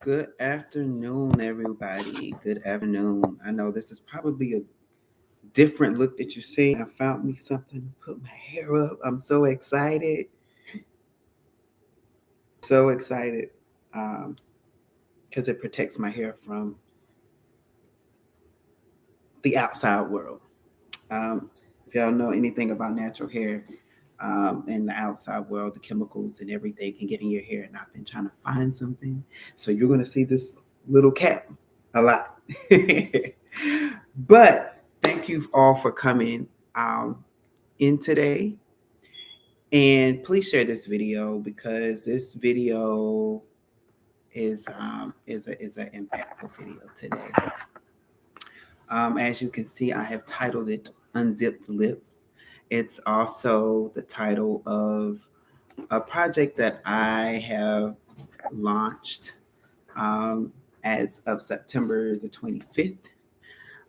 Good afternoon, everybody. Good afternoon. I know this is probably a different look that you see. I found me something to put my hair up. I'm so excited. So excited because it protects my hair from the outside world. Um, if y'all know anything about natural hair in the outside world, the chemicals and everything can get in your hair. And I've been trying to find something. So you're going to see this little cap a lot. But thank you all for coming in today. And please share this video because this video is an impactful video today. As you can see, I have titled it Unzipped Lip. It's also the title of a project that I have launched um, as of September the 25th.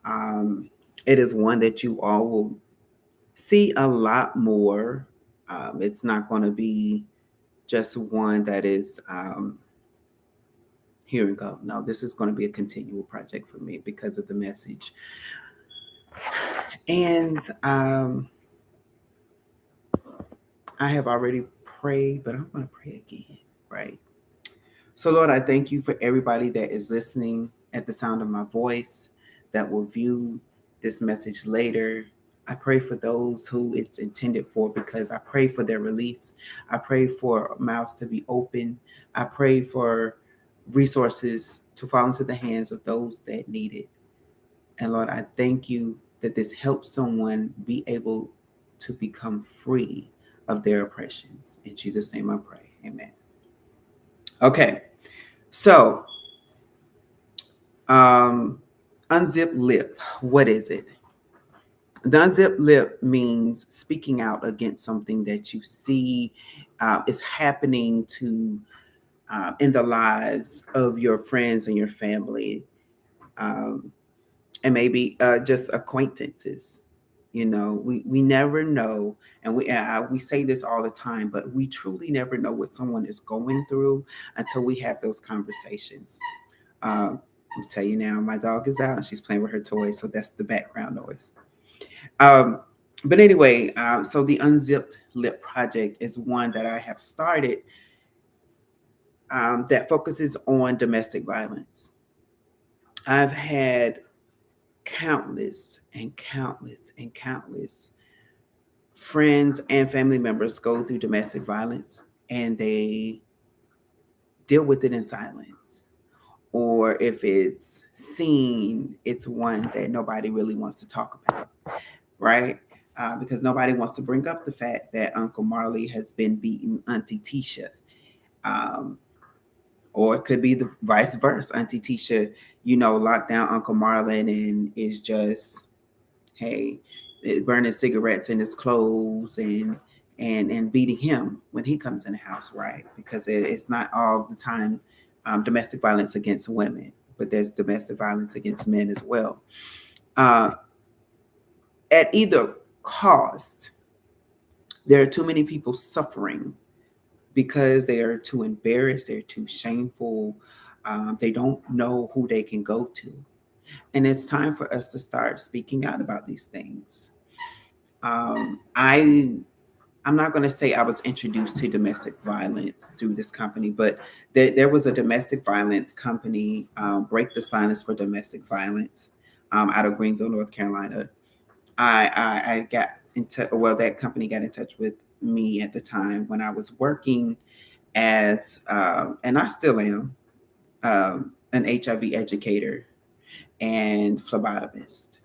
Um, it is one that you all will see a lot more. It's not going to be just one that is here and go. No, this is going to be a continual project for me because of the message. And I have already prayed, but I'm going to pray again, right? So, Lord, I thank you for everybody that is listening at the sound of my voice, that will view this message later. I pray for those who it's intended for because I pray for their release. I pray for mouths to be open. I pray for resources to fall into the hands of those that need it. And Lord, I thank you that this helps someone be able to become free of their oppressions. In Jesus' name I pray. Amen. Okay. So, um, unzip lip, what is it? The unzip lip means speaking out against something that you see is happening to in the lives of your friends and your family, um, and maybe just acquaintances. You know, we never know, and we say this all the time, but we truly never know what someone is going through until we have those conversations. I'll tell you now, my dog is out and she's playing with her toys, so that's the background noise. Um, but anyway, so the Unzipped Lip project is one that I have started that focuses on domestic violence. I've had countless and countless and countless friends and family members go through domestic violence and they deal with it in silence. Or if it's seen, it's one that nobody really wants to talk about, right? Because nobody wants to bring up the fact that Uncle Marley has been beating Auntie Tisha. Um, or it could be the vice versa. Auntie Tisha, locked down Uncle Marlon and is just, hey, burning cigarettes in his clothes and beating him when he comes in the house, right? Because it's not all the time domestic violence against women, but there's domestic violence against men as well. Uh, at either cost, there are too many people suffering because they are too embarrassed, they're too shameful, they don't know who they can go to. And it's time for us to start speaking out about these things. I'm not going to say I was introduced to domestic violence through this company, but there was a domestic violence company, Break the Silence for Domestic Violence, out of Greenville, North Carolina. I got into, well, that company got in touch with me at the time when I was working as, and I still am, an HIV educator and phlebotomist.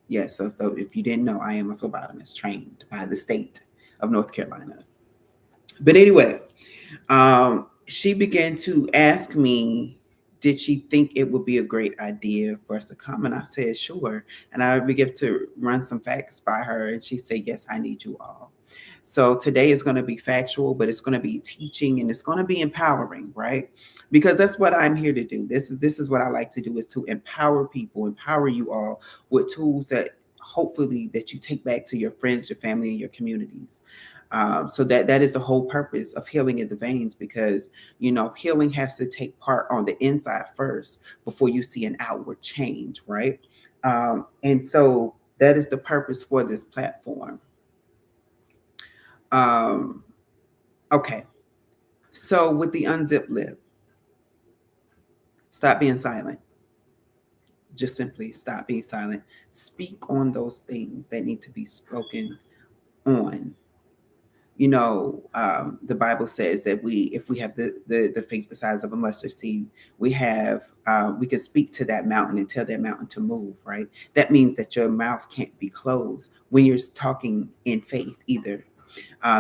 Yes, so if you didn't know, I am a phlebotomist trained by the state of North Carolina. But anyway, she began to ask me, did she think it would be a great idea for us to come? And I said, sure. And I began to run some facts by her, and she said, yes, I need you all. So today is going to be factual, but it's going to be teaching and it's going to be empowering, right? Because that's what I'm here to do. This is what I like to do, is to empower people, empower you all with tools that hopefully that you take back to your friends, your family, and your communities. So that is the whole purpose of healing in the veins, because healing has to take part on the inside first before you see an outward change, right? And so that is the purpose for this platform. Um, okay, so with the unzipped lip, stop being silent. Just simply stop being silent. Speak on those things that need to be spoken on. The Bible says that if we have the faith the size of a mustard seed, we can speak to that mountain and tell that mountain to move, right? That means that your mouth can't be closed when you're talking in faith either.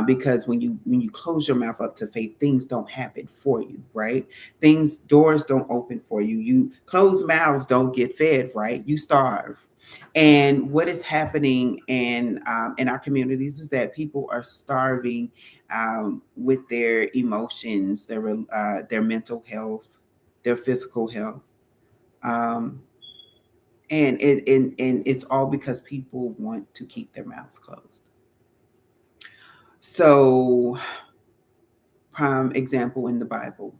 Because when you close your mouth up to faith, things don't happen for you, right? Doors don't open for you. You closed mouths don't get fed, right? You starve. And what is happening in our communities is that people are starving with their emotions, their mental health, their physical health, um, and it's all because people want to keep their mouths closed. So, prime example in the Bible,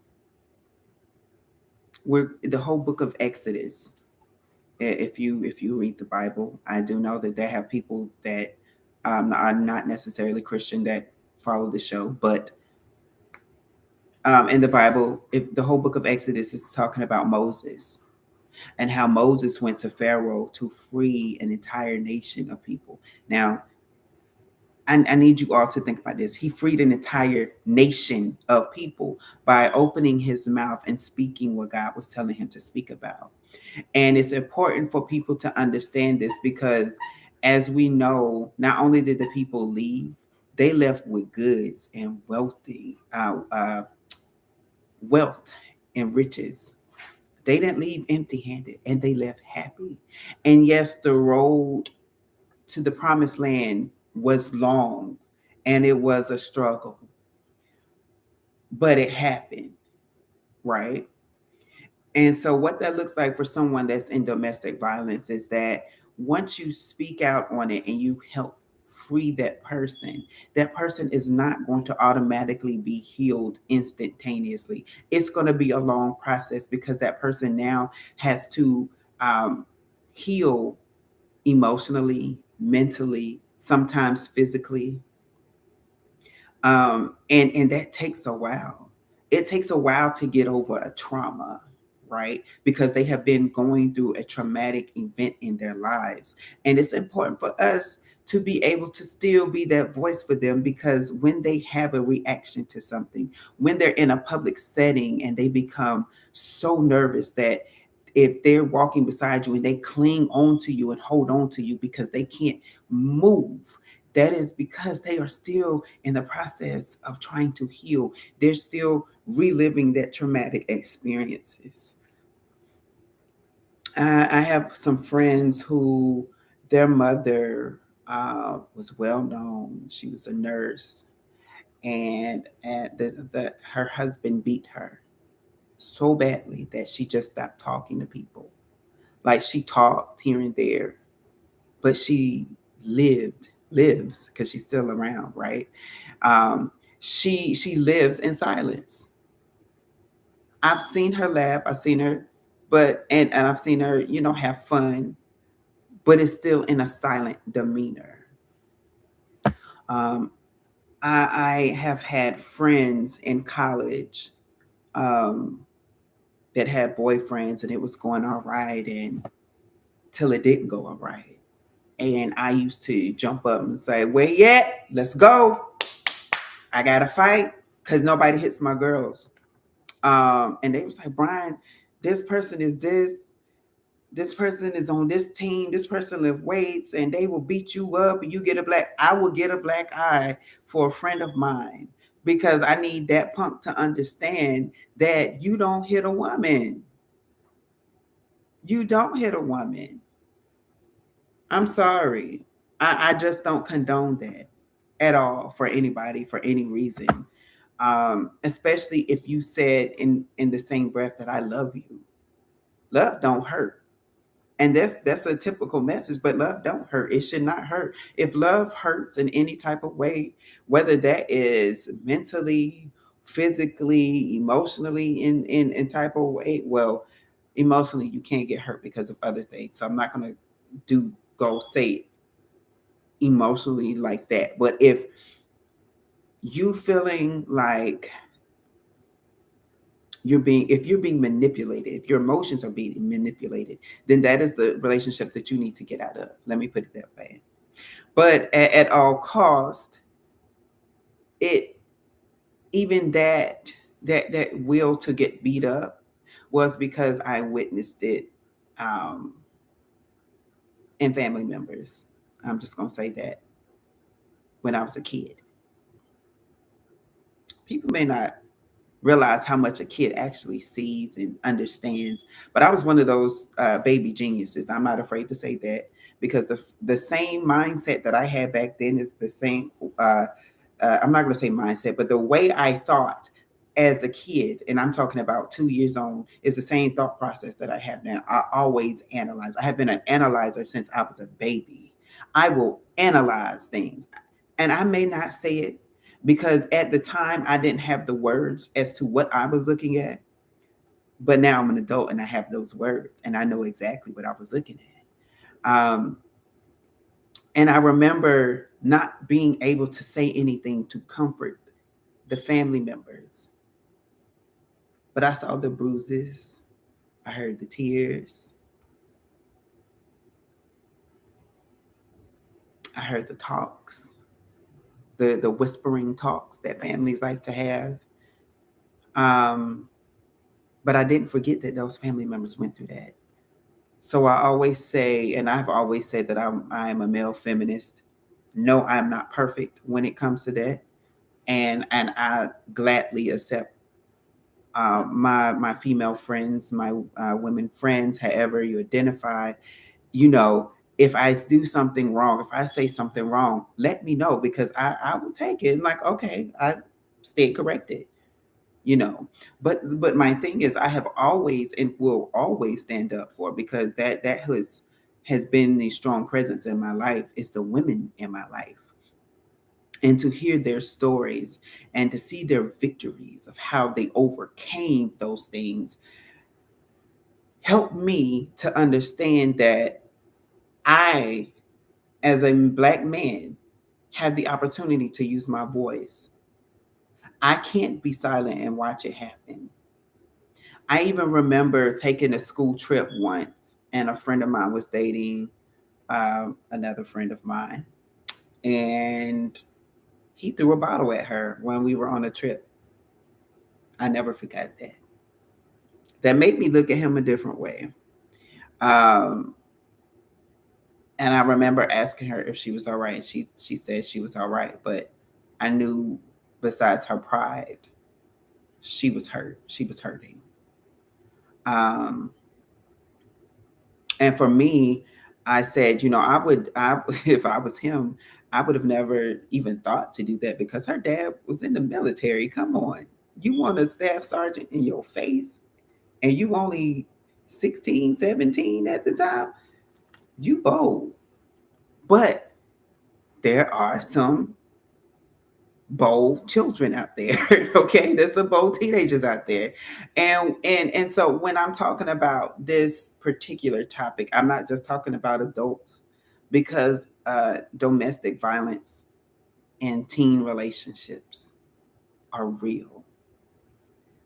we're the whole book of Exodus. If you read the Bible, I do know that there have people that are not necessarily Christian that follow the show, but in the Bible, if the whole book of Exodus is talking about Moses and how Moses went to Pharaoh to free an entire nation of people. Now, I need you all to think about this. He freed an entire nation of people by opening his mouth and speaking what God was telling him to speak about. And it's important for people to understand this because, as we know, not only did the people leave, they left with goods and wealth and riches. They didn't leave empty handed, and they left happy. And yes, the road to the promised land was long and it was a struggle, but it happened, right? And so, what that looks like for someone that's in domestic violence is that once you speak out on it and you help free that person is not going to automatically be healed instantaneously. It's going to be a long process because that person now has to um, heal emotionally, mentally, sometimes physically, and that takes a while. It takes a while to get over a trauma, right? Because they have been going through a traumatic event in their lives. And it's important for us to be able to still be that voice for them, because when they have a reaction to something, when they're in a public setting and they become so nervous that if they're walking beside you and they cling on to you and hold on to you because they can't move, that is because they are still in the process of trying to heal. They're still reliving that traumatic experiences. I have some friends who their mother was well known. She was a nurse, and her husband beat her so badly that she just stopped talking to people. Like, she talked here and there, but she lives because she's still around, right? She lives in silence. I've seen her laugh, I've seen her, and I've seen her, have fun, but it's still in a silent demeanor. Um, I have had friends in college um, that had boyfriends and it was going all right, and till it didn't go all right. And I used to jump up and say, "Where yet? Let's go. I gotta fight because nobody hits my girls." And they was like, "Brian, this person is this person is on this team, this person lift weights, and they will beat you up and you get a black." I will get a black eye for a friend of mine because I need that punk to understand that you don't hit a woman. You don't hit a woman. I'm sorry. I just don't condone that at all for anybody for any reason. Especially if you said in the same breath that I love you. Love don't hurt. And that's a typical message, but love don't hurt. It should not hurt. If love hurts in any type of way, whether that is mentally, physically, emotionally, in type of way, well, emotionally you can't get hurt because of other things. So I'm not gonna do go say emotionally like that. But if you feeling like if you're being manipulated, if your emotions are being manipulated, then that is the relationship that you need to get out of. Let me put it that way. But at all cost, it even that will to get beat up was because I witnessed it um, in family members. I'm just gonna say that when I was a kid, people may not realize how much a kid actually sees and understands. But I was one of those baby geniuses. I'm not afraid to say that because the same mindset that I had back then is the same. I'm not going to say mindset, but the way I thought as a kid, and I'm talking about 2 years old, is the same thought process that I have now. I always analyze. I have been an analyzer since I was a baby. I will analyze things, and I may not say it because at the time I didn't have the words as to what I was looking at. But now I'm an adult and I have those words and I know exactly what I was looking at. And I remember not being able to say anything to comfort the family members, but I saw the bruises, I heard the tears, I heard the talks, the whispering talks that families like to have. Um, but I didn't forget that those family members went through that. So I always say, and I've always said that I am a male feminist. No, I'm not perfect when it comes to that, and I gladly accept my female friends, my women friends, however you identify. You know, if I do something wrong, if I say something wrong, let me know because I will take it. Like, okay, I stay corrected, you know. But my thing is I have always and will always stand up for, because that has been the strong presence in my life, is the women in my life, and to hear their stories and to see their victories of how they overcame those things helped me to understand that I, as a black man, have the opportunity to use my voice. I can't be silent and watch it happen. I even remember taking a school trip once, and a friend of mine was dating another friend of mine, and he threw a bottle at her when we were on a trip. I never forgot that. That made me look at him a different way. Um, and I remember asking her if she was all right. She said she was all right, but I knew besides her pride, she was hurt. She was hurting. Um, And for me, I said, if I was him, I would have never even thought to do that because her dad was in the military. Come on. You want a staff sergeant in your face and you only 16, 17 at the time? You bold. But there are some bold children out there. Okay, there's some bold teenagers out there, and so when I'm talking about this particular topic, I'm not just talking about adults, because domestic violence and teen relationships are real.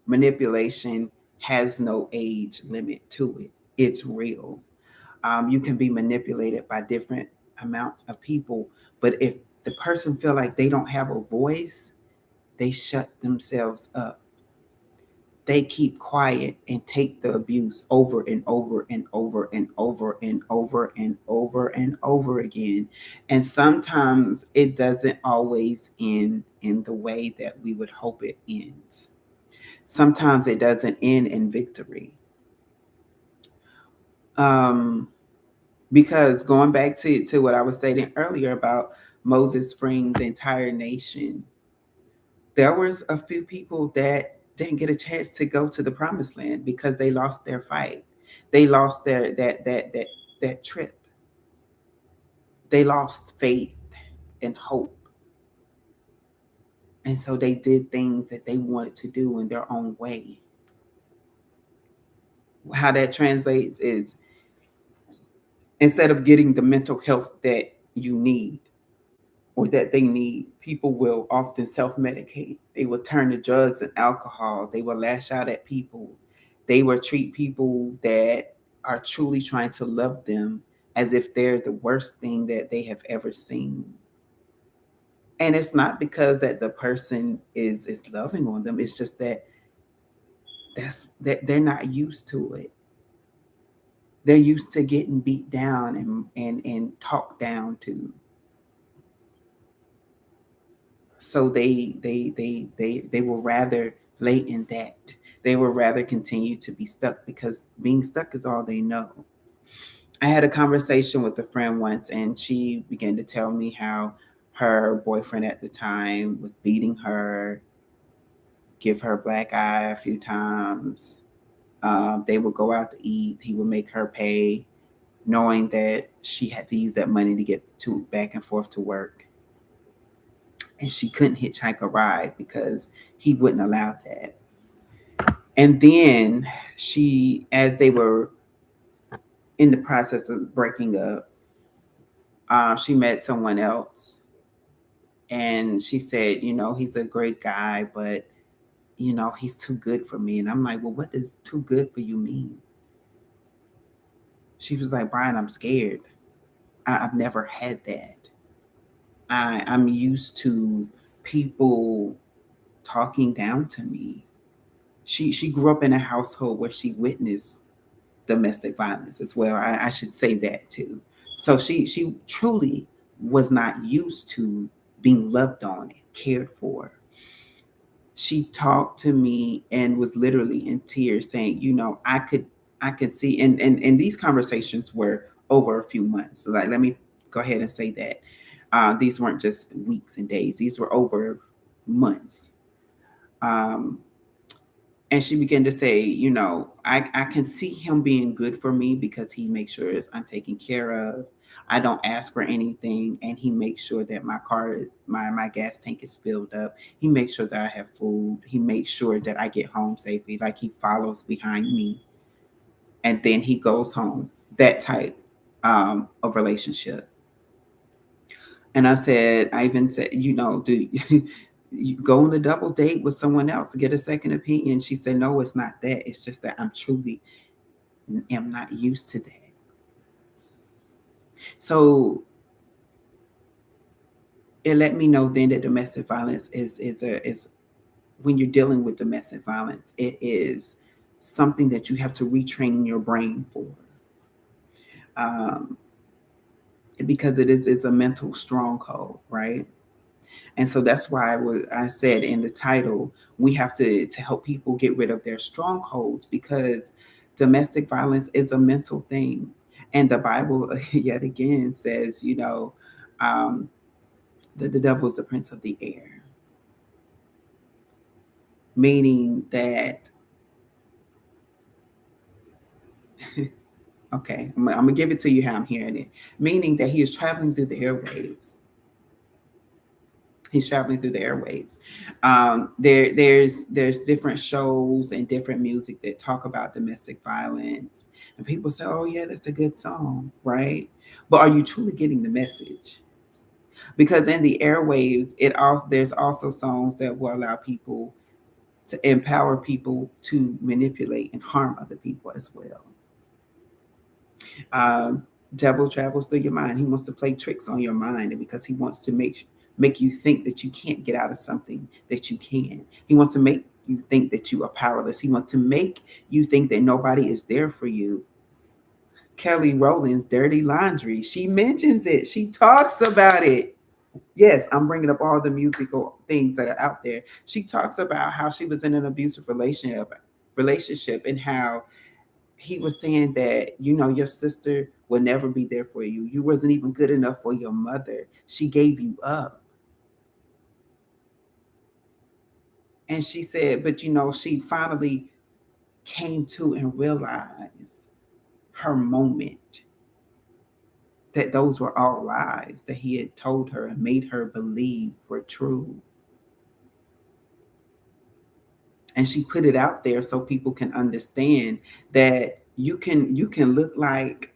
Manipulation has no age limit to it. It's real. You can be manipulated by different amounts of people, but if the person feel like they don't have a voice, they shut themselves up. They keep quiet and take the abuse over and over and over and over and over and over and over again. And sometimes it doesn't always end in the way that we would hope it ends. Sometimes it doesn't end in victory. Um, because going back to what I was saying earlier about Moses freeing the entire nation, there was a few people that didn't get a chance to go to the promised land because they lost their fight. They lost their that that trip. They lost faith and hope. And so they did things that they wanted to do in their own way. How that translates is, instead of getting the mental health that you need or that they need, people will often self medicate. They will turn to drugs and alcohol. They will lash out at people. They will treat people that are truly trying to love them as if they're the worst thing that they have ever seen. And it's not because that the person is loving on them. It's just that they're not used to it. They're used to getting beat down and talked down to. So they will rather lay in that. They will rather continue to be stuck because being stuck is all they know. I had a conversation with a friend once, and she began to tell me how her boyfriend at the time was beating her, give her a black eye a few times. They would go out to eat. He would make her pay, knowing that she had to use that money to get to back and forth to work. And she couldn't hitchhike a ride because he wouldn't allow that. And then as they were in the process of breaking up, she met someone else. And she said, he's a great guy, but, he's too good for me. And I'm like, well, what does too good for you mean? She was like, Brian, I'm scared. I've never had that. I'm used to people talking down to me. She grew up in a household where she witnessed domestic violence as well. I should say that too. So she truly was not used to being loved on and cared for. She talked to me and was literally in tears saying, I could see, and these conversations were over a few months. So, like, let me go ahead and say that these weren't just weeks and days; these were over months. Um, and she began to say, I can see him being good for me because he makes sure I'm taken care of. I don't ask for anything, and he makes sure that my gas tank is filled up. He makes sure that I have food. He makes sure that I get home safely. Like, he follows behind me, and then he goes home. That type of relationship. And I even said, do you go on a double date with someone else to get a second opinion? She said, no, it's not that. It's just that I'm truly am not used to that. So it let me know then that domestic violence is when you're dealing with domestic violence, it is something that you have to retrain your brain for. Um, because it's a mental stronghold, right? And so that's why I said in the title, we have to help people get rid of their strongholds, because domestic violence is a mental thing. And the Bible, yet again, says, um, that the devil is the prince of the air, meaning that, okay, I'm going to give it to you how I'm hearing it, meaning that he is traveling through the airwaves. He's traveling through the airwaves. There's different shows and different music that talk about domestic violence, and people say, "Oh yeah, that's a good song," right? But are you truly getting the message? Because in the airwaves, there's also songs that will allow people to empower people to manipulate and harm other people as well. Um, Devil travels through your mind. He wants to play tricks on your mind, and because he wants to make you think that you can't get out of something that you can. He wants to make you think that you are powerless. He wants to make you think that nobody is there for you. Kelly Rowland's Dirty Laundry, she mentions it. She talks about it. Yes, I'm bringing up all the musical things that are out there. She talks about how she was in an abusive relationship and how he was saying that, your sister will never be there for you. You wasn't even good enough for your mother. She gave you up. And she said, but she finally came to and realized her moment. that those were all lies that he had told her and made her believe were true. And she put it out there so people can understand that you can look like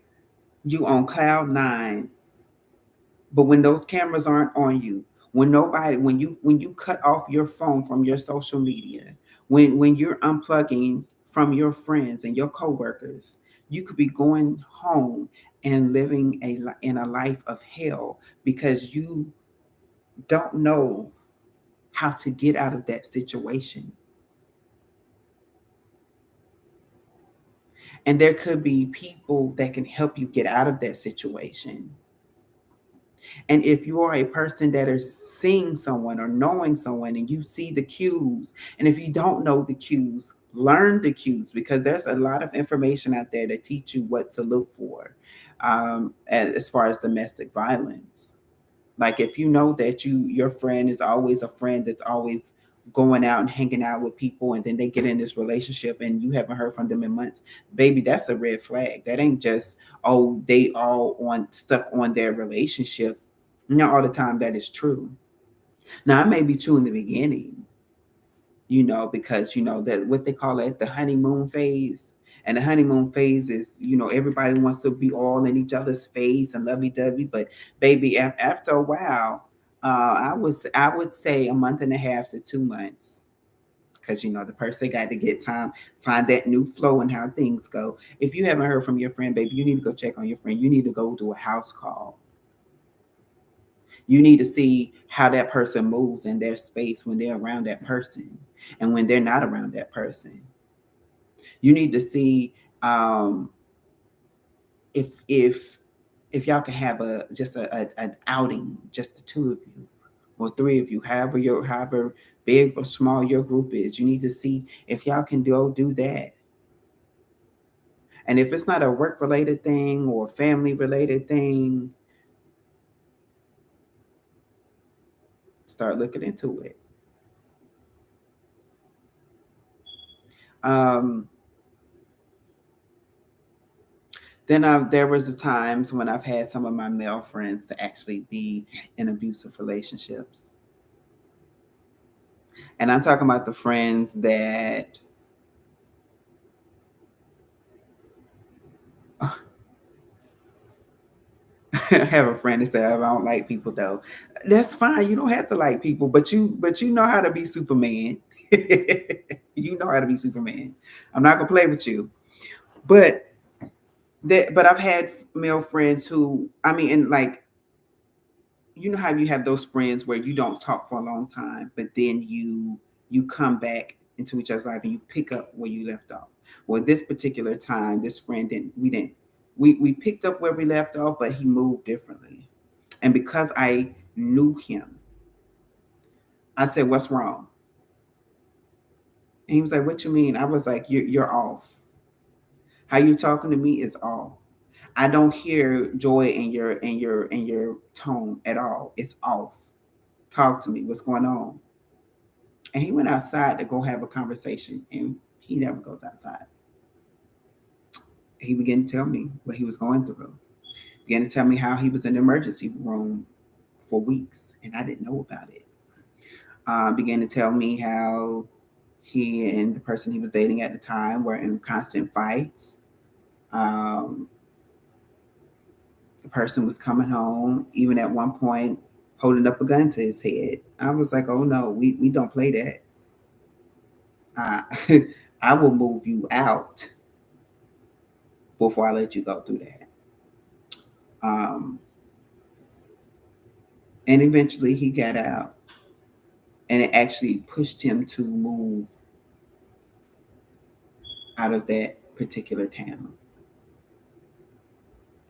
you on cloud nine, but when those cameras aren't on you, when you cut off your phone from your social media, when you're unplugging from your friends and your coworkers, you could be going home and living in a life of hell because you don't know how to get out of that situation. And there could be people that can help you get out of that situation. And if you are a person that is seeing someone or knowing someone and you see the cues, and if you don't know the cues, learn the cues because there's a lot of information out there that teach you what to look for as far as domestic violence. Like if you know that your friend is always a friend that's always going out and hanging out with people and then they get in this relationship and you haven't heard from them in months, baby, that's a red flag. That ain't just, oh, they all on stuck on their relationship. Not all the time that is true. Now it may be true in the beginning, because that what they call it, the honeymoon phase. And the honeymoon phase is, everybody wants to be all in each other's face and lovey dovey. But baby, after a while, I would say a month and a half to 2 months, because the person got to get time, find that new flow and how things go. If you haven't heard from your friend, baby, you need to go check on your friend. You need to go do a house call. You need to see how that person moves in their space when they're around that person and when they're not around that person. You need to see if y'all can have an outing, just the two of you or three of you, however big or small your group is. You need to see if y'all can go do that. And if it's not a work related thing or family related thing, start looking into it. Um, then there was the times when I've had some of my male friends to actually be in abusive relationships. And I'm talking about the friends that I have a friend that said, I don't like people though. That's fine. You don't have to like people, but you know how to be Superman. You know how to be Superman. I'm not gonna play with you. But but I've had male friends who, I mean, and like, how you have those friends where you don't talk for a long time, but then you come back into each other's life and you pick up where you left off. Well, this particular time, this friend we picked up where we left off, but he moved differently. And because I knew him, I said, "What's wrong?" And he was like, "What you mean?" I was like, "You're off. How you talking to me is off. I don't hear joy in your tone at all. It's off. Talk to me. What's going on?" And he went outside to go have a conversation, and he never goes outside. He began to tell me what he was going through. He began to tell me how he was in the emergency room for weeks, and I didn't know about it. Began to tell me how he and the person he was dating at the time were in constant fights. Um, the person was coming home, even at one point, holding up a gun to his head. I was like, oh no, we don't play that. I will move you out before I let you go through that. Um, and eventually he got out, and it actually pushed him to move out of that particular town.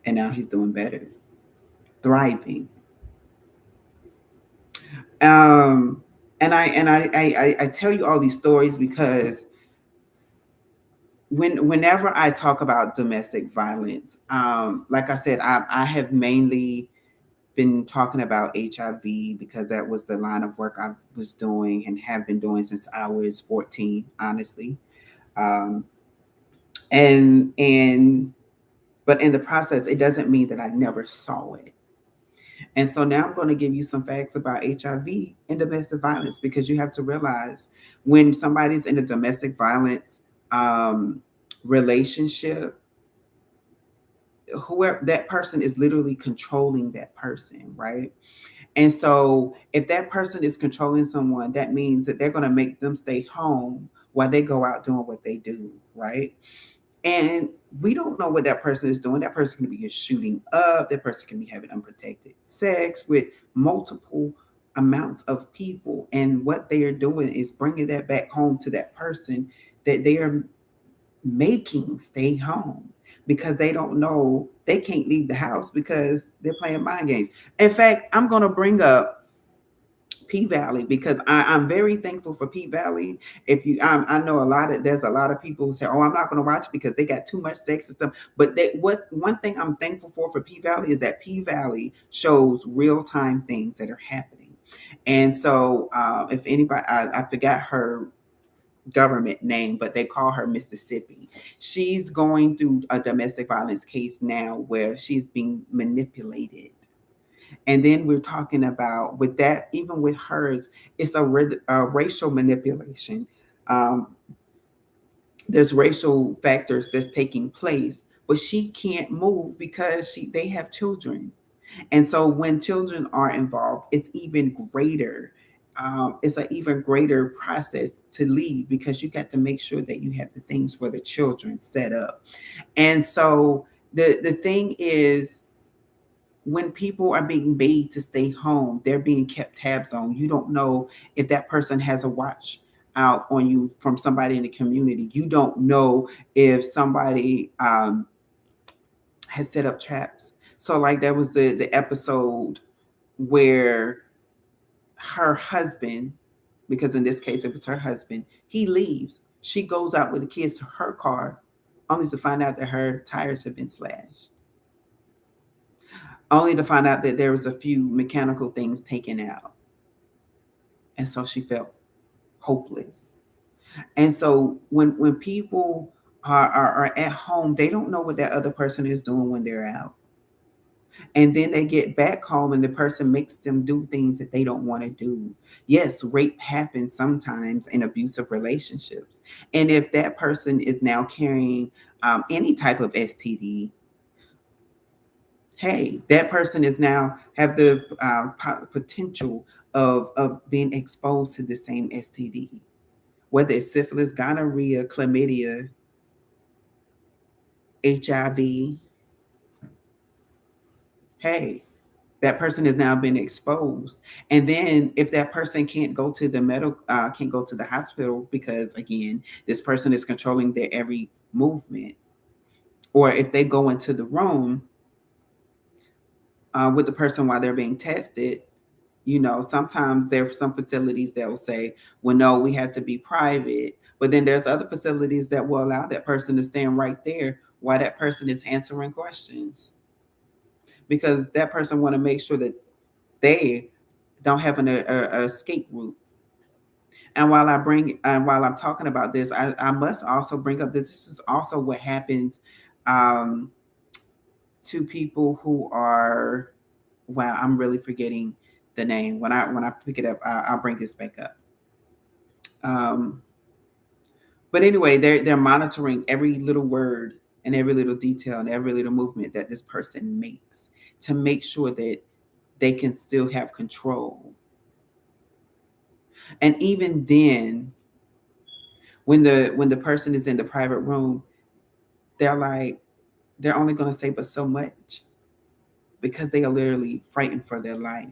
And now he's doing better, thriving. Um, and I tell you all these stories because whenever I talk about domestic violence, like I said, I have mainly been talking about HIV because that was the line of work I was doing and have been doing since I was 14, honestly. Um, and But in the process, it doesn't mean that I never saw it. And so now I'm going to give you some facts about HIV and domestic violence, because you have to realize when somebody's in a domestic violence um, relationship, whoever that person is literally controlling that person, right? And so if that person is controlling someone, that means that they're going to make them stay home while they go out doing what they do, right? And we don't know what that person is doing. That person can be shooting up. That person can be having unprotected sex with multiple amounts of people. And what they are doing is bringing that back home to that person that they are making stay home, because they don't know, they can't leave the house because they're playing mind games. In fact, I'm going to bring up P Valley, because I'm very thankful for P Valley. If you, I know there's a lot of people who say, "Oh, I'm not going to watch it because they got too much sex and stuff." But what one thing I'm thankful for P Valley is that P Valley shows real time things that are happening. And so, if anybody, I forgot her government name, but they call her Mississippi. She's going through a domestic violence case now where she's being manipulated. And then we're talking about with that, even with hers, it's a racial manipulation. Um, there's racial factors that's taking place, but she can't move because they have children. And so when children are involved, it's even greater. It's an even greater process to leave, because you got to make sure that you have the things for the children set up. And so the thing is, when people are being made to stay home, they're being kept tabs on. You don't know if that person has a watch out on you from somebody in the community. You don't know if somebody has set up traps. So, like, that was the episode where her husband, because in this case it was her husband, he leaves. She goes out with the kids to her car, only to find out that her tires have been slashed, only to find out that there was a few mechanical things taken out. And so she felt hopeless. And so when people are at home, they don't know what that other person is doing when they're out. And then they get back home and the person makes them do things that they don't want to do. Yes, rape happens sometimes in abusive relationships. And if that person is now carrying any type of STD, hey, that person is now have the potential of being exposed to the same STD, whether it's syphilis, gonorrhea, chlamydia, HIV. Hey, that person has now been exposed. And then if that person can't go to the can't go to the hospital because, again, this person is controlling their every movement, or if they go into the room with the person while they're being tested, sometimes there are some facilities that will say, well, no, we have to be private. But then there's other facilities that will allow that person to stand right there while that person is answering questions, because that person want to make sure that they don't have a escape route. And while I'm talking about this, I must also bring up that this is also what happens um, to people who are. Wow, I'm really forgetting the name. When I pick it up, I'll bring this back up. Um, but anyway, they're monitoring every little word and every little detail and every little movement that this person makes to make sure that they can still have control. And even then, when the person is in the private room, they're like, they're only going to say but so much, because they are literally frightened for their life.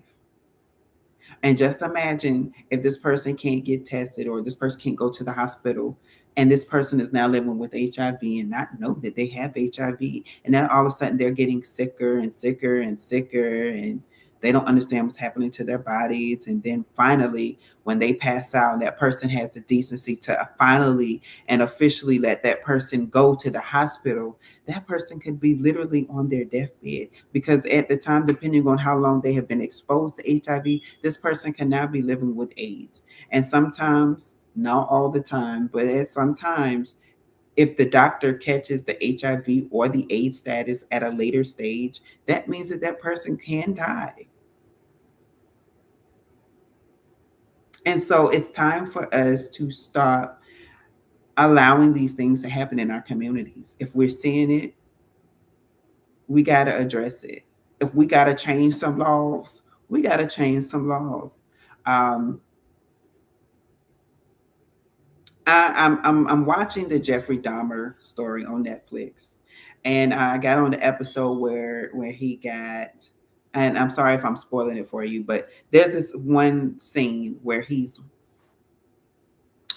And just imagine if this person can't get tested, or this person can't go to the hospital, and this person is now living with HIV and not know that they have HIV. And then all of a sudden they're getting sicker and sicker and sicker, and they don't understand what's happening to their bodies. And then finally, when they pass out, that person has the decency to finally and officially let that person go to the hospital. That person could be literally on their deathbed, because at the time, depending on how long they have been exposed to HIV, this person can now be living with AIDS. And sometimes, not all the time, but at sometimes, If the doctor catches the HIV or the AIDS status at a later stage, that means that that person can die. And so it's time for us to stop allowing these things to happen in our communities. If we're seeing it, we got to address it. If we got to change some laws, we got to change some laws. Um, I'm watching the Jeffrey Dahmer story on Netflix, and I got on the episode where he got. And I'm sorry if I'm spoiling it for you, but there's this one scene where he's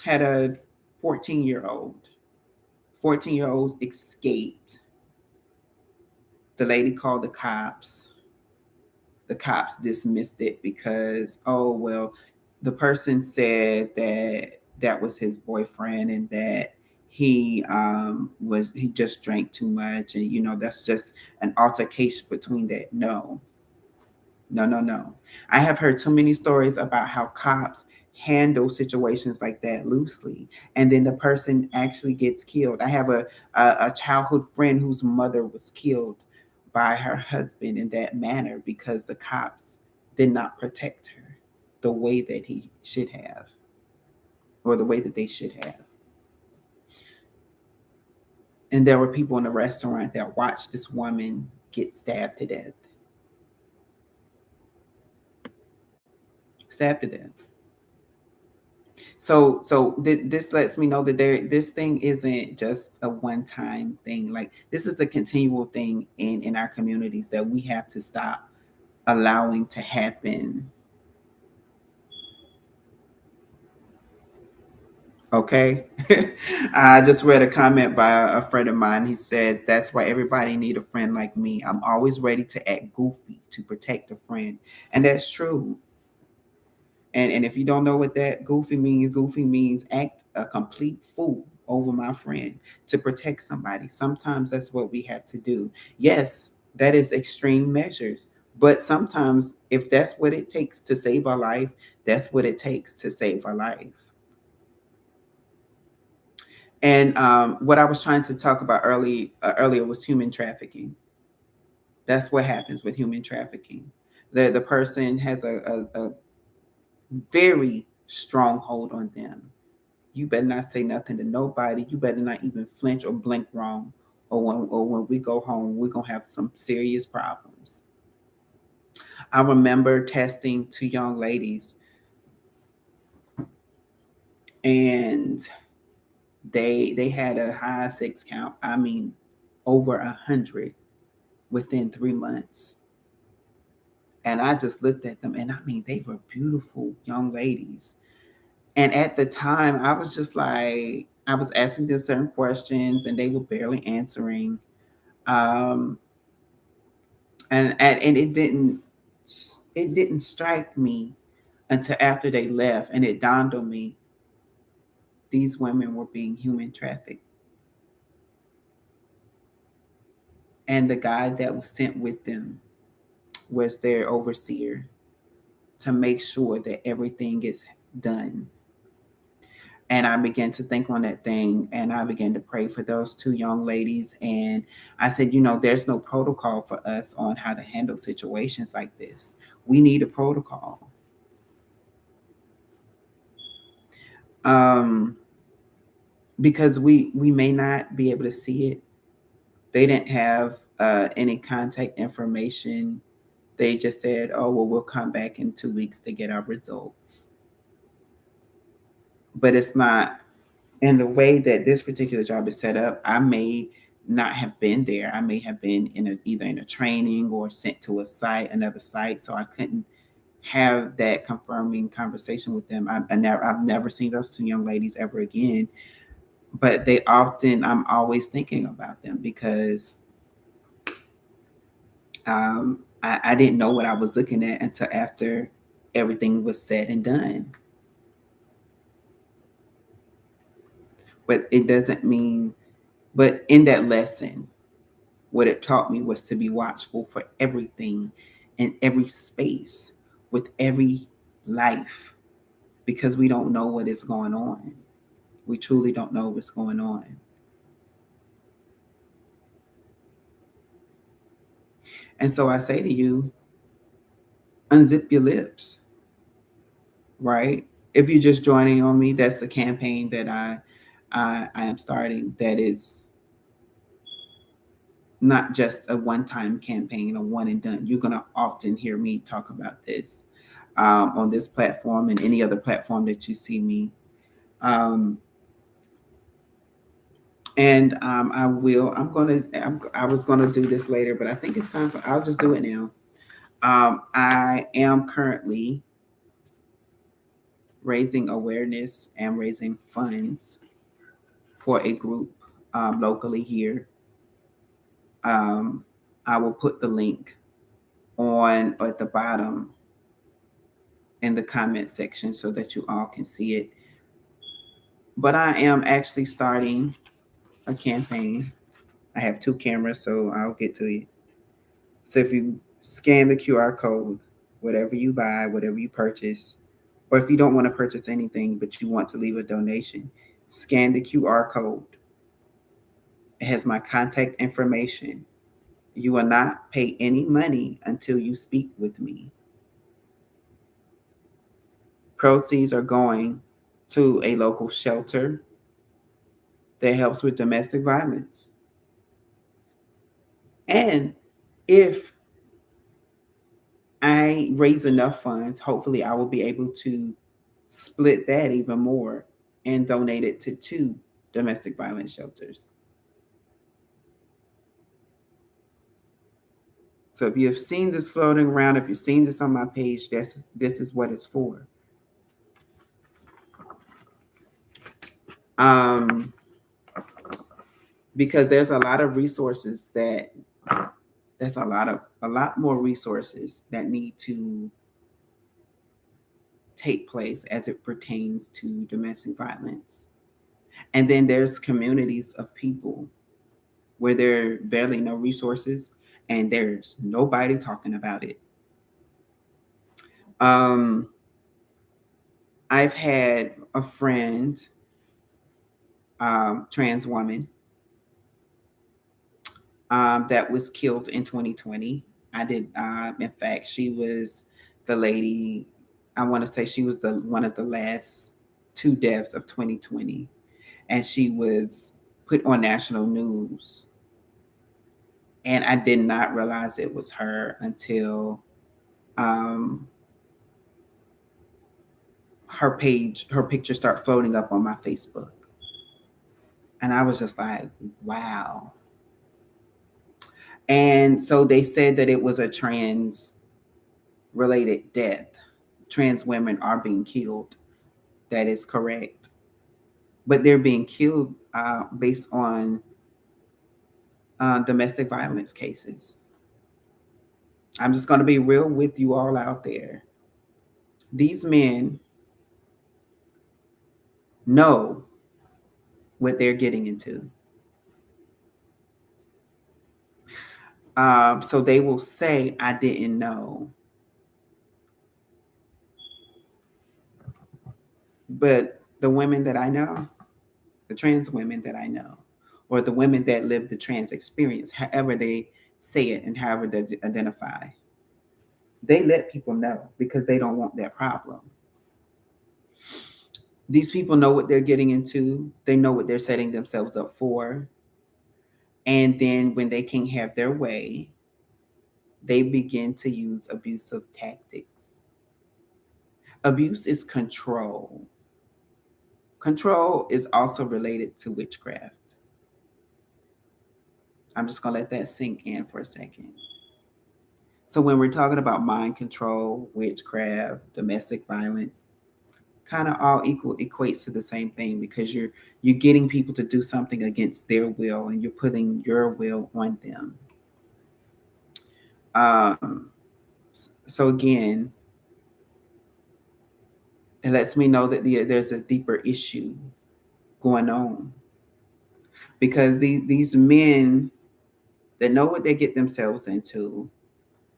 had a 14-year-old. 14-year-old escaped. The lady called the cops. The cops dismissed it because, oh well, the person said that that was his boyfriend and that he just drank too much, and that's just an altercation between that. No, no, no, no. I have heard too many stories about how cops handle situations like that loosely, and then the person actually gets killed. I have a childhood friend whose mother was killed by her husband in that manner because the cops did not protect her the way that he should have, or the way that they should have. And there were people in the restaurant that watched this woman get stabbed to death. Stabbed to death. This lets me know that this thing isn't just a one time thing. Like, this is a continual thing in our communities that we have to stop allowing to happen. Okay. I just read a comment by a friend of mine. He said, "That's why everybody need a friend like me. I'm always ready to act goofy to protect a friend." And that's true. And if you don't know what that goofy means act a complete fool over my friend to protect somebody. Sometimes that's what we have to do. Yes, that is extreme measures. But sometimes if that's what it takes to save our life, that's what it takes to save our life. And what I was trying to talk about earlier was human trafficking. That's what happens with human trafficking. The person has a very strong hold on them. You better not say nothing to nobody. You better not even flinch or blink wrong. Or when we go home, we're gonna have some serious problems. I remember testing two young ladies, and they had a high sex count. I mean, over 100 within 3 months. And I just looked at them, and I mean, they were beautiful young ladies. And at the time, I was just like, I was asking them certain questions, and they were barely answering. Um, and it didn't strike me until after they left, and it dawned on me these women were being human trafficked, and the guy that was sent with them was their overseer to make sure that everything is done. And I began to think on that thing, and I began to pray for those two young ladies. And I said, there's no protocol for us on how to handle situations like this. We need a protocol. Um, because we may not be able to see it. They didn't have any contact information. They just said, "Oh well, we'll come back in 2 weeks to get our results." But it's not in the way that this particular job is set up. I may not have been there. I may have been either in a training or sent to another site, so I couldn't have that confirming conversation with them. I've never seen those two young ladies ever again. But I'm always thinking about them because I didn't know what I was looking at until after everything was said and done. But it doesn't mean, but in that lesson, what it taught me was to be watchful for everything in every space with every life, because we don't know what is going on. We truly don't know what's going on. And so I say to you, unzip your lips, right? If you're just joining on me, that's a campaign that I am starting that is not just a one-time campaign, a one and done. You're gonna often hear me talk about this on this platform and any other platform that you see me. Um, and I will. I was gonna do this later, but I think it's time for. I'll just do it now. I am currently raising awareness and raising funds for a group locally here. Um, I will put the link on at the bottom in the comment section so that you all can see it. But I am actually starting a campaign. I have two cameras, so I'll get to it. So if you scan the QR code, whatever you buy, whatever you purchase, or if you don't want to purchase anything but you want to leave a donation, scan the QR code. It has my contact information. You will not pay any money until you speak with me. Proceeds are going to a local shelter that helps with domestic violence. And if I raise enough funds, hopefully I will be able to split that even more and donate it to two domestic violence shelters. So if you've seen this floating around, if you've seen this on my page, this is what it's for. Um, because there's a lot of resources that there's a lot more resources that need to take place as it pertains to domestic violence. And then there's communities of people where there are barely no resources and there's nobody talking about it. Um, I've had a friend, trans woman, that was killed in 2020. I did, in fact, she was the lady. I want to say she was the one of the last two deaths of 2020, and she was put on national news. And I did not realize it was her until um, her picture started floating up on my Facebook, and I was just like, wow. And so they said that it was a trans related death. Trans women are being killed. That is correct. But they're being killed based on domestic violence cases. I'm just going to be real with you all out there. These men know what they're getting into. So they will say, I didn't know. But the women that I know, the trans women that I know, or the women that live the trans experience, however they say it and however they identify, they let people know because they don't want that problem. These people know what they're getting into, they know what they're setting themselves up for. And then when they can't have their way, they begin to use abusive tactics. Abuse is control. Control is also related to witchcraft. I'm just going to let that sink in for a second. So when we're talking about mind control, witchcraft, domestic violence, kind of all equates to the same thing because you're getting people to do something against their will and you're putting your will on them. Um, so again, it lets me know that there's a deeper issue going on because these men that know what they get themselves into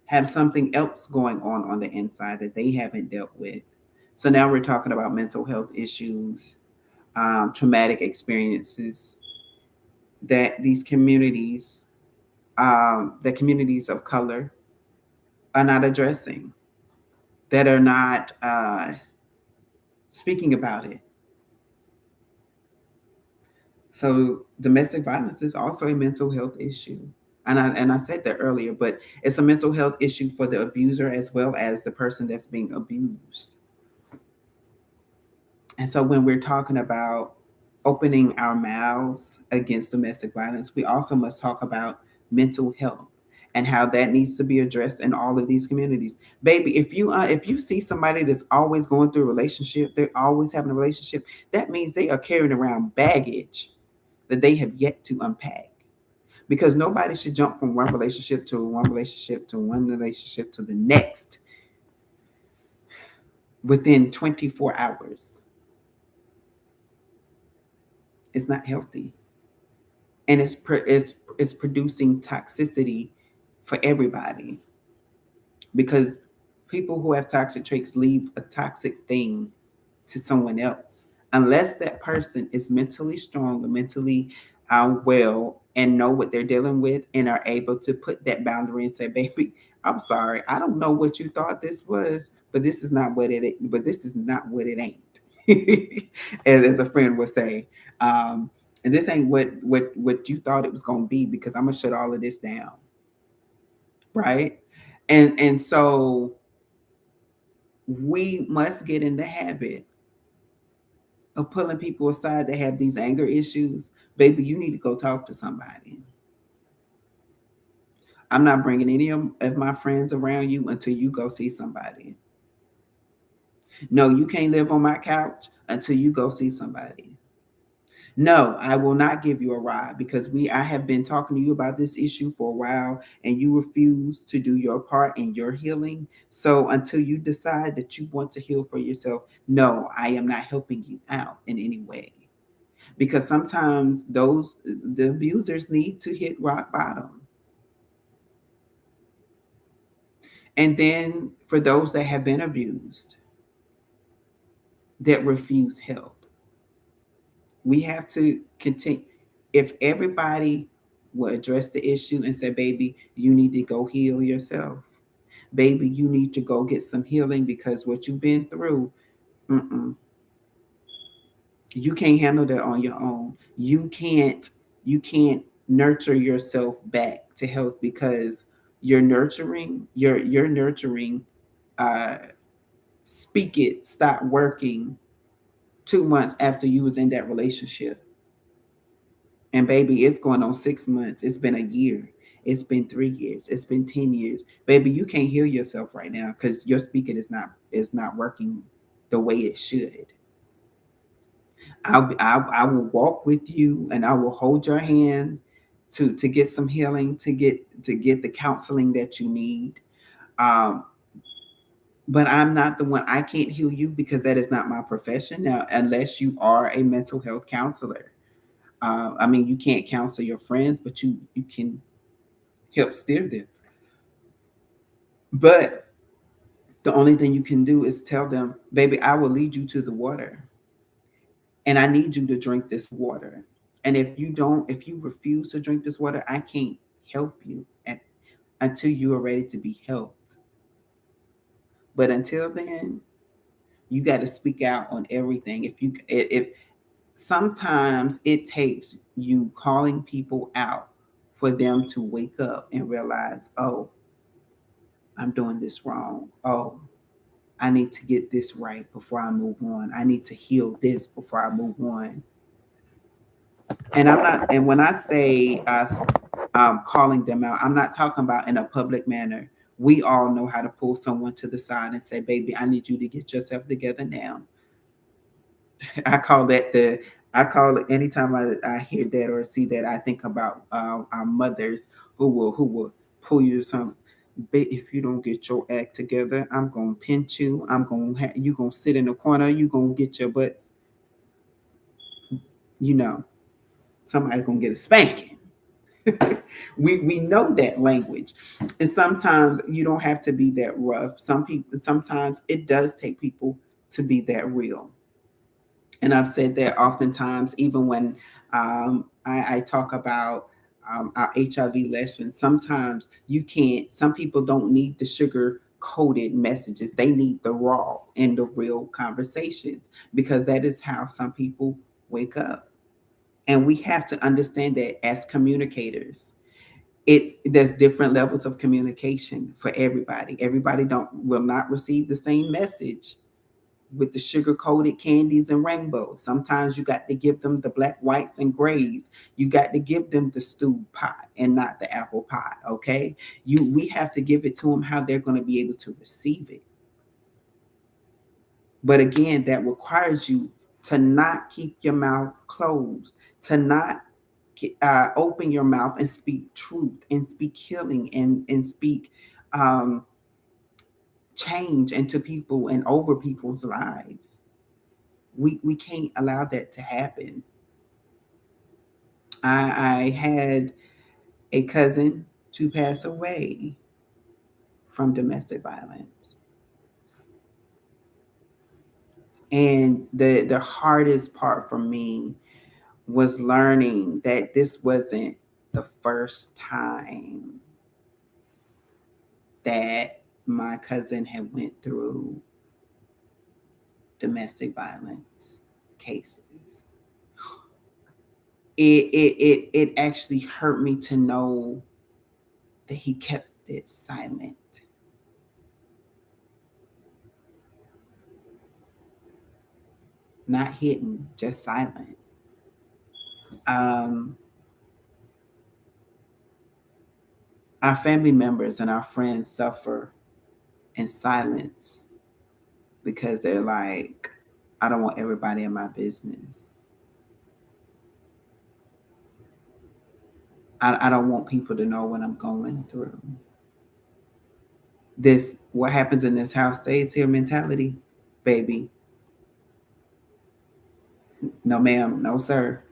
have something else going on the inside that they haven't dealt with. So now we're talking about mental health issues, traumatic experiences that these communities that communities of color are not addressing, that are not speaking about it. So domestic violence is also a mental health issue. And I said that earlier, but it's a mental health issue for the abuser as well as the person that's being abused. And so when we're talking about opening our mouths against domestic violence, we also must talk about mental health and how that needs to be addressed in all of these communities. Baby, if you see somebody that's always going through a relationship, they're always having a relationship, that means they are carrying around baggage that they have yet to unpack. Because nobody should jump from one relationship to one relationship to one relationship to the next within 24 hours. It's not healthy. And it's producing toxicity for everybody, because people who have toxic traits leave a toxic thing to someone else unless that person is mentally strong and mentally well and know what they're dealing with and are able to put that boundary and say, baby, I'm sorry, I don't know what you thought this was, but this is not what it ain't. As a friend would say, and this ain't what you thought it was going to be, because I'm gonna shut all of this down, right? And so we must get in the habit of pulling people aside that have these anger issues. Baby, you need to go talk to somebody. I'm not bringing any of my friends around you until you go see somebody. No, you can't live on my couch until you go see somebody. No, I will not give you a ride, because I have been talking to you about this issue for a while and you refuse to do your part in your healing. So until you decide that you want to heal for yourself, no, I am not helping you out in any way. Because sometimes the abusers need to hit rock bottom. And then for those that have been abused that refuse help, we have to continue. If everybody will address the issue and say, baby, you need to go heal yourself. Baby, you need to go get some healing, because what you've been through, mm-mm, you can't handle that on your own. You can't nurture yourself back to health, because you're nurturing uh speak it stop working 2 months after you was in that relationship. And baby, it's going on 6 months. It's been a year. It's been 3 years. It's been 10 years. Baby, you can't heal yourself right now because your speaking is not working the way it should. I will walk with you and I will hold your hand to get some healing, to get the counseling that you need. Um, but I'm not the one. I can't heal you because that is not my profession now, unless you are a mental health counselor. I mean, you can't counsel your friends, but you can help steer them. But the only thing you can do is tell them, baby, I will lead you to the water, and I need you to drink this water. And if you refuse to drink this water, I can't help you until you are ready to be helped. But until then, you got to speak out on everything. If sometimes it takes you calling people out for them to wake up and realize, oh, I'm doing this wrong. Oh, I need to get this right before I move on. I need to heal this before I move on. And when I say us calling them out, I'm not talking about in a public manner. We all know how to pull someone to the side and say, baby, I need you to get yourself together now. I call that I call it, anytime I hear that or see that, I think about our mothers who will pull you to some. If you don't get your act together, I'm gonna pinch you. You gonna sit in the corner. You gonna get your butt. You know, somebody's gonna get a spanking. We know that language, and sometimes you don't have to be that rough. Sometimes it does take people to be that real. And I've said that oftentimes, even when I talk about our HIV lesson. Sometimes you can't. Some people don't need the sugar coated messages. They need the raw and the real conversations, because that is how some people wake up. And we have to understand that as communicators, there's different levels of communication for everybody. Everybody don't will not receive the same message with the sugar coated candies and rainbows. Sometimes you got to give them the black, whites, and grays. You got to give them the stewed pie and not the apple pie. Okay, we have to give it to them how they're going to be able to receive it. But again, that requires you to not keep your mouth closed, to not open your mouth and speak truth and speak healing and speak um, change into people and over people's lives. We can't allow that to happen. I had a cousin to pass away from domestic violence. And the hardest part for me was learning that this wasn't the first time that my cousin had went through domestic violence cases. It actually hurt me to know that he kept it silent. Not hidden, just silent. Um, our family members and our friends suffer in silence because they're like, I don't want everybody in my business. I don't want people to know what I'm going through. This, what happens in this house stays here mentality, baby. No, ma'am. No, sir.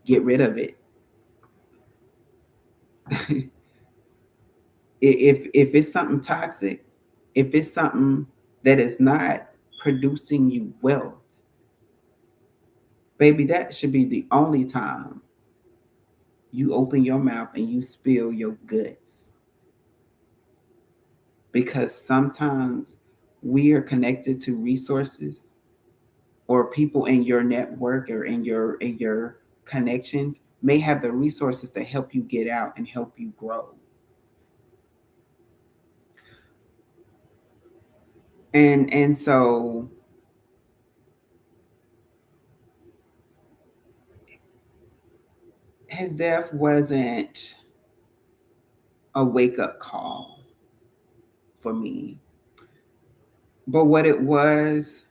Get rid of it. If it's something toxic, if it's something that is not producing you wealth, baby, that should be the only time you open your mouth and you spill your guts. Because sometimes we are connected to resources or people in your network or in your connections may have the resources to help you get out and help you grow. And so his death wasn't a wake up call for me. But what it was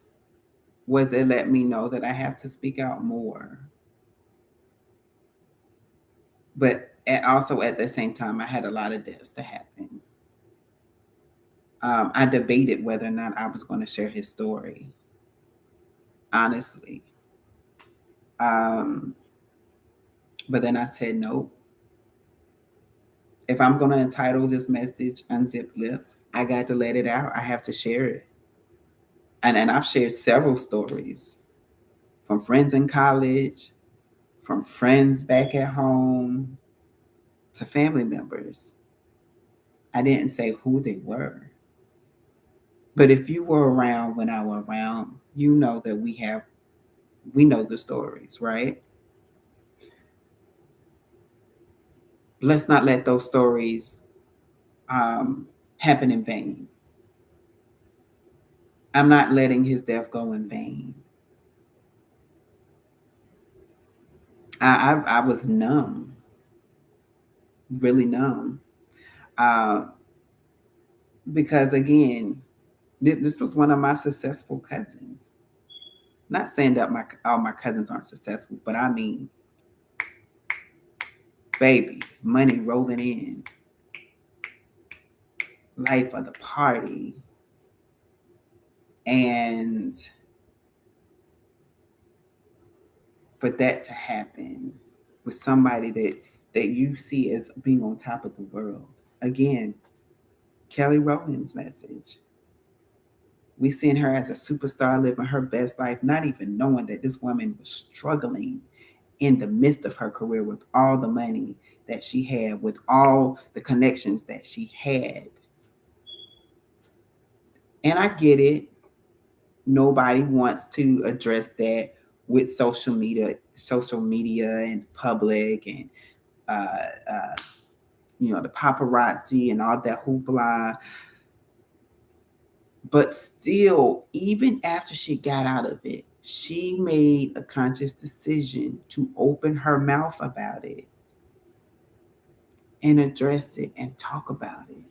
it let me know that I have to speak out more. But also at the same time, I had a lot of deaths to happen. I debated whether or not I was going to share his story, honestly. Um, but then I said, nope. If I'm going to entitle this message Unzipped Lip, I got to let it out. I have to share it. And I've shared several stories from friends in college, from friends back at home, to family members. I didn't say who they were. But if you were around when I was around, you know that we know the stories, right? Let's not let those stories happen in vain. I'm not letting his death go in vain. I was numb, really numb, uh, because again, this was one of my successful cousins. Not saying that all my cousins aren't successful, but I mean, baby, money rolling in, life of the party, and for that to happen with somebody that you see as being on top of the world. Again, Kelly Rowland's message. We seen her as a superstar living her best life, not even knowing that this woman was struggling in the midst of her career with all the money that she had, with all the connections that she had. And I get it. Nobody wants to address that with social media and public and uh, uh, the paparazzi and all that hoopla. But still, even after she got out of it, she made a conscious decision to open her mouth about it and address it and talk about it.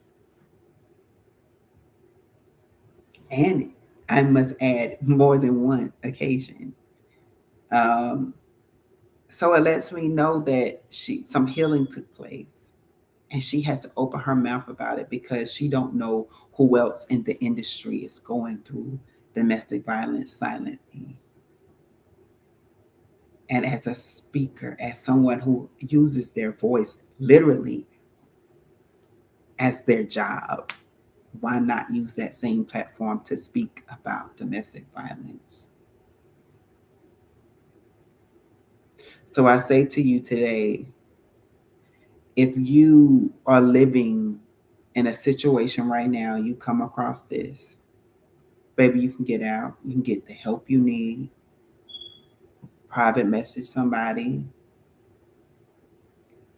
And I must add, more than one occasion. Um, so it lets me know that some healing took place, and she had to open her mouth about it because she don't know who else in the industry is going through domestic violence silently. And as a speaker, as someone who uses their voice literally as their job, why not use that same platform to speak about domestic violence? So I say to you today, if you are living in a situation right now, you come across this, baby, you can get out. You can get the help you need. Private message somebody,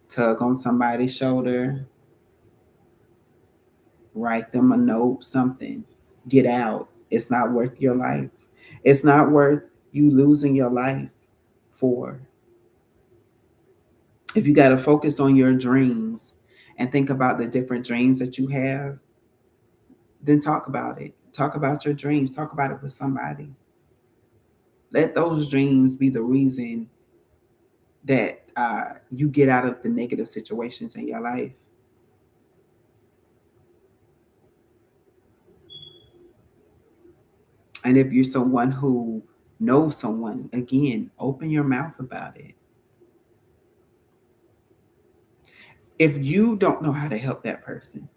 tug on somebody's shoulder, write them a note, something. Get out. It's not worth your life. It's not worth you losing your life for. If you got to focus on your dreams and think about the different dreams that you have, then talk about it. Talk about your dreams. Talk about it with somebody. Let those dreams be the reason that you get out of the negative situations in your life. And if you're someone who knows someone, again, open your mouth about it. If you don't know how to help that person,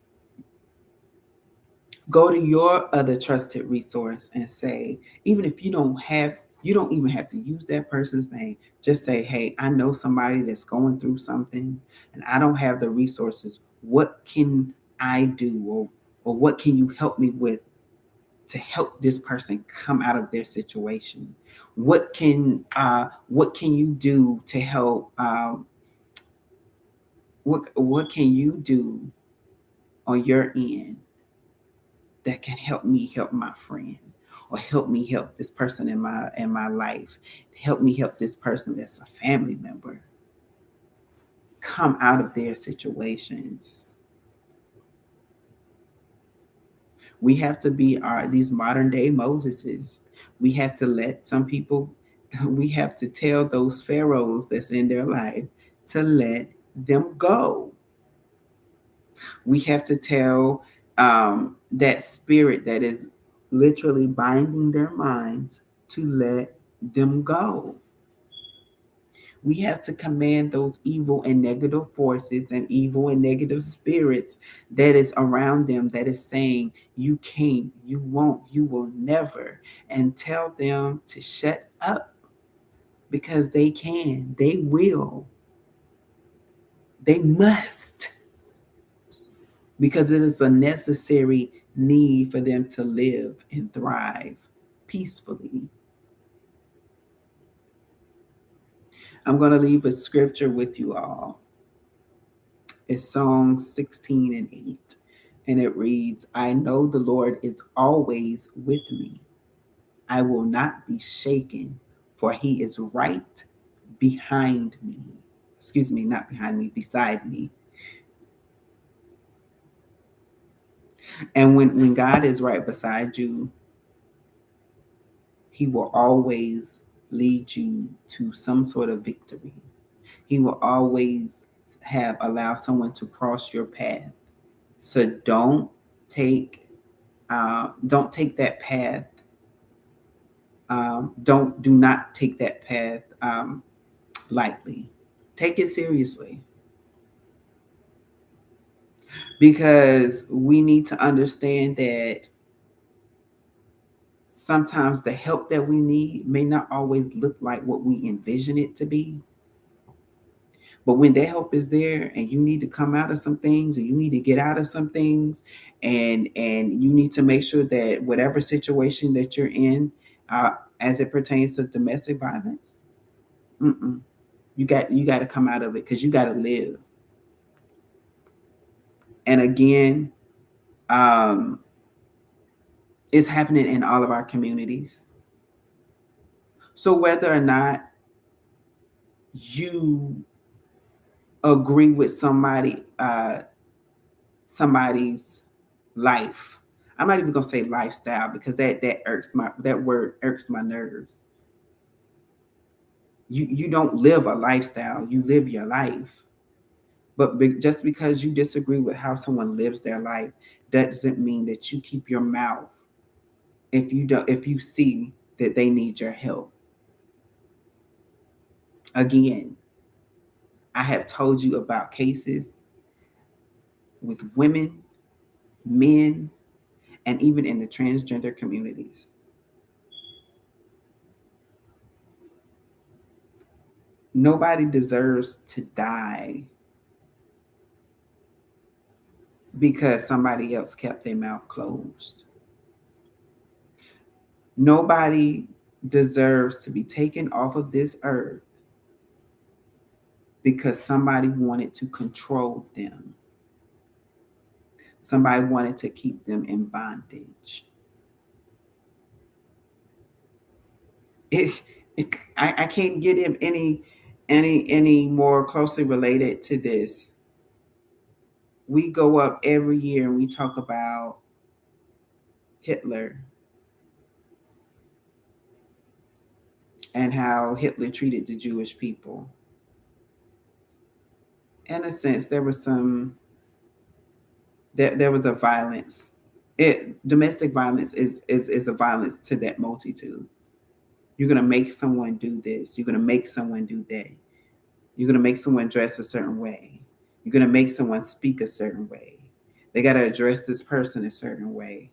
go to your other trusted resource and say, even if you don't even have to use that person's name. Just say, hey, I know somebody that's going through something and I don't have the resources. What can I do? Or what can you help me with to help this person come out of their situation? What can you do to help? What can you do on your end that can help me help my friend, or help me help this person in my life, help me help this person that's a family member come out of their situations? We have to be these modern day Moseses. We have to let some people, we have to tell those pharaohs that's in their life to let them go. We have to tell that spirit that is literally binding their minds to let them go. We have to command those evil and negative forces and evil and negative spirits that is around them, that is saying, you can't, you won't, you will never, and tell them to shut up, because they can, they will, they must, because it is a necessary need for them to live and thrive peacefully. I'm going to leave a scripture with you all. It's Psalm 16 and 8. And it reads, I know the Lord is always with me. I will not be shaken, for he is right behind me. Excuse me, not behind me, beside me. And when God is right beside you, he will always lead you to some sort of victory. He will always allow someone to cross your path. So don't take that path. Do not take that path lightly. Take it seriously, because we need to understand that sometimes the help that we need may not always look like what we envision it to be. But when that help is there and you need to come out of some things, and you need to get out of some things, and you need to make sure that whatever situation that you're in, as it pertains to domestic violence, mm-mm, you got to come out of it, because you got to live. And again, um, it's happening in all of our communities. So whether or not you agree with somebody's life, I'm not even gonna say lifestyle, because that word irks my nerves. You don't live a lifestyle, you live your life. But just because you disagree with how someone lives their life, that doesn't mean that you keep your mouth if you see that they need your help. Again, I have told you about cases with women, men, and even in the transgender communities. Nobody deserves to die because somebody else kept their mouth closed. Nobody deserves to be taken off of this earth because somebody wanted to control them. Somebody wanted to keep them in bondage. It, I can't get him any more closely related to this. We go up every year and we talk about Hitler and how Hitler treated the Jewish people. In a sense, there was there was a violence. Domestic violence is a violence to that multitude. You're gonna make someone do this. You're gonna make someone do that. You're gonna make someone dress a certain way. You're gonna make someone speak a certain way. They gotta address this person a certain way.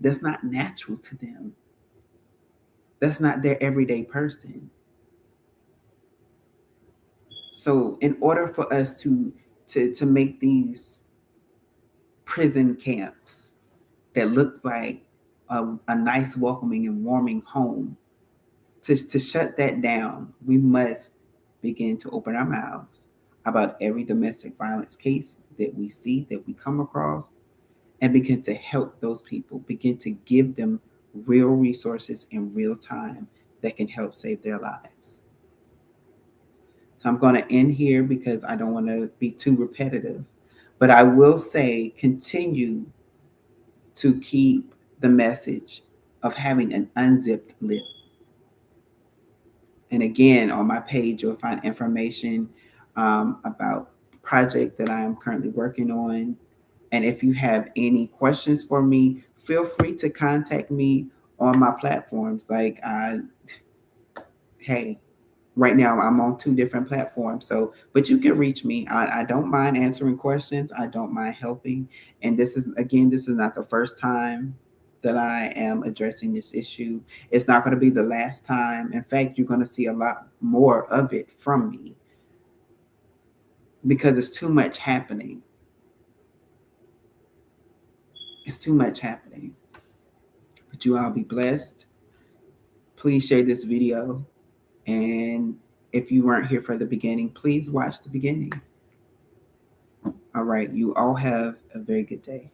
That's not natural to them. That's not their everyday person. So in order for us to make these prison camps that looks like a nice, welcoming, and warming home, to shut that down, we must begin to open our mouths about every domestic violence case that we see, that we come across, and begin to help those people, begin to give them real resources in real time that can help save their lives. So I'm going to end here because I don't want to be too repetitive. But I will say, continue to keep the message of having an unzipped lip. And again, on my page, you'll find information about the project that I am currently working on. And if you have any questions for me, feel free to contact me on my platforms. Like, hey, right now I'm on 2 different platforms. So, but you can reach me. I don't mind answering questions. I don't mind helping. And this is not the first time that I am addressing this issue. It's not going to be the last time. In fact, you're going to see a lot more of it from me because it's too much happening. It's too much happening. But you all be blessed. Please share this video. And if you weren't here for the beginning, please watch the beginning. All right. You all have a very good day.